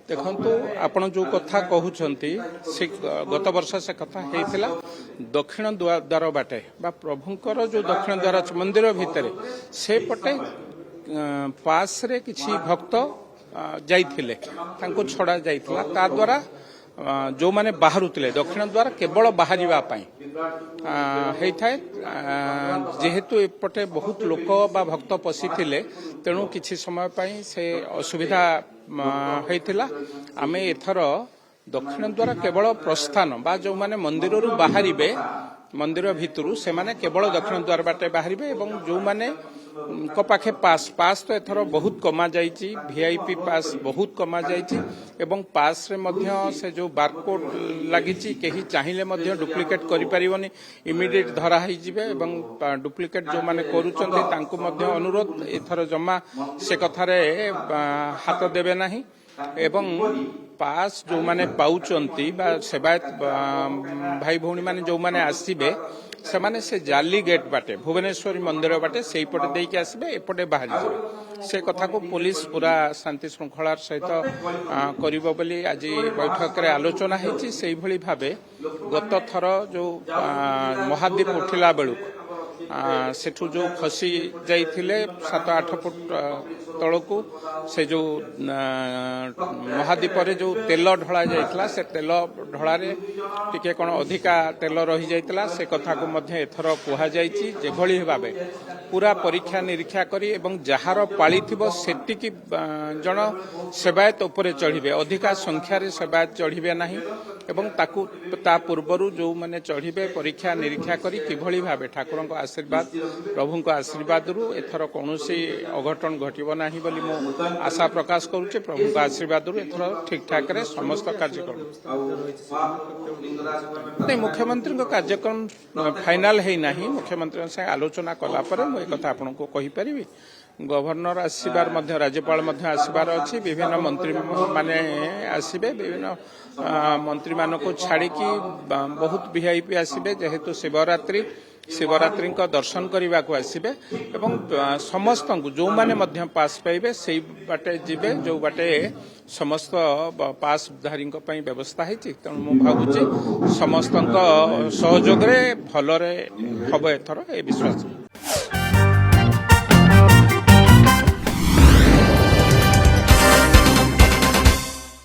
देखंतु आपण जो कथा कहउछंती से गत वर्ष से कथा हेतिला दक्षिण द्वार बाटे बा प्रभुंकर जो दक्षिण द्वार मंदिर भितर से पटे पास रे किछि भक्त जाइथिले तांको छड़ा जाइथिला ता द्वारा जो माने बाहरुतिले दक्षिण द्वार केवल बाहरिबा पई हेथाय जेहेतु एपटे बहुत लोक बा भक्त पसिथिले तेणु किछि समय पई से असुविधा हेतिला आमे एथर दक्षिण द्वार केवल प्रस्थान बा जो माने मंदिर रु बाहरिबे मंदिर भितरु से माने केवल दक्षिण द्वार बाटे बाहरिबे एवं जो माने को पाखे पास तो एथर बहुत कमा जाइछि वीआईपी पास बहुत कमा जाइछि एवं पास रे मध्य से जो बारकोड लागिछि केही चाहिले मध्य डुप्लिकेट करि परिबनी इमिडिएट धरा होई जिवे एवं डुप्लिकेट जो माने करूचंते तांको मध्य अनुरोध एथर जमा से कथारे हाथ देबे नाही एवं पास जो माने पाउचंती बा सेवायत भाई भौणी माने जो माने आसीबे से माने से जाली गेट बाटे भुवनेश्वरी मंदिर बाटे से पटे देके आसबे एपटे बाहर जाबे से कथा को पुलिस पूरा शांति श्रृंखलार सहित करिवो बोली आज बैठक रे आलोचना हेछि सेही भली भाबे गत थर जो महादीप उठिला बेलु सेठू जो खसी जाइथिले 7-8 फुट तळकू से जो महादीप रे जो तेल ढला जाइतला से तेल ढला रे टिके कोन अधिका तेल रही जाइतला से कथा को मध्य एथर कुहा जाइछि जे भली भाबे पूरा परीक्षा निरीक्षा करी एवं जहार पाली थिबो सेटिकी जण सेवायत उपरे चढ़िबे अधिका संख्या रे सेवायत चढ़िबे नाही एवं ताकू ता पूर्वरु जो माने चढ़िबे परीक्षा निरीक्षा करी किभली भाबे ठाकुरंको आशीर्वाद प्रभुंको आशीर्वाद रु एथर कोनोसी अघटन घटिबो नाही बोली मो आशा प्रकाश करूचे प्रभुंको आशीर्वाद रु एथर ठीक ठाक रे समस्त कार्यक्रम नहीं मुख्यमंत्री को कार्यक्रम फाइनल है नहीं मुख्यमंत्री से आलोचना कला पर मु एक कथा आपन को कहि परिबी गवर्नर आसीबार मध्य राज्यपाल मध्य आसीबार अछि विभिन्न मंत्री माने आसीबे विभिन्न मंत्री मानको को छाड़ी की बहुत वीआईपी आसीबे जेहेतु शिवरात्रि को दर्शन करने को आसबे एवं समस्त जो माने मध्य पास पाइबे से बाटे जीवे जो बाटे समस्त पासधारी व्यवस्था है तेणु मु भावुची समस्त सहयोग भलरे हम एथर ए विश्वास।